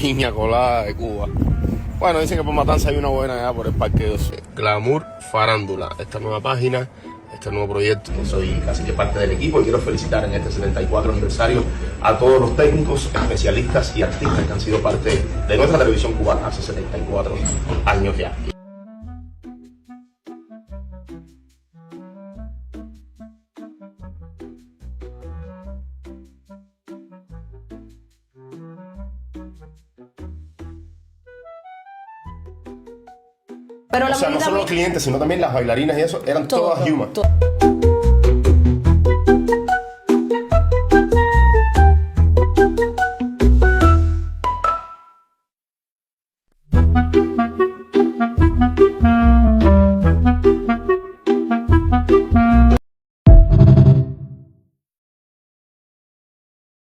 piña colada de Cuba. Bueno, dicen que por Matanza hay una buena allá por el Parque 12. Glamour Farándula, esta nueva página, este nuevo proyecto. Soy casi que parte del equipo y quiero felicitar en este 74 aniversario a todos los técnicos, especialistas y artistas que han sido parte de nuestra televisión cubana hace 74 años ya. Pero O sea, no solo los clientes, sino también las bailarinas y eso, eran todas human.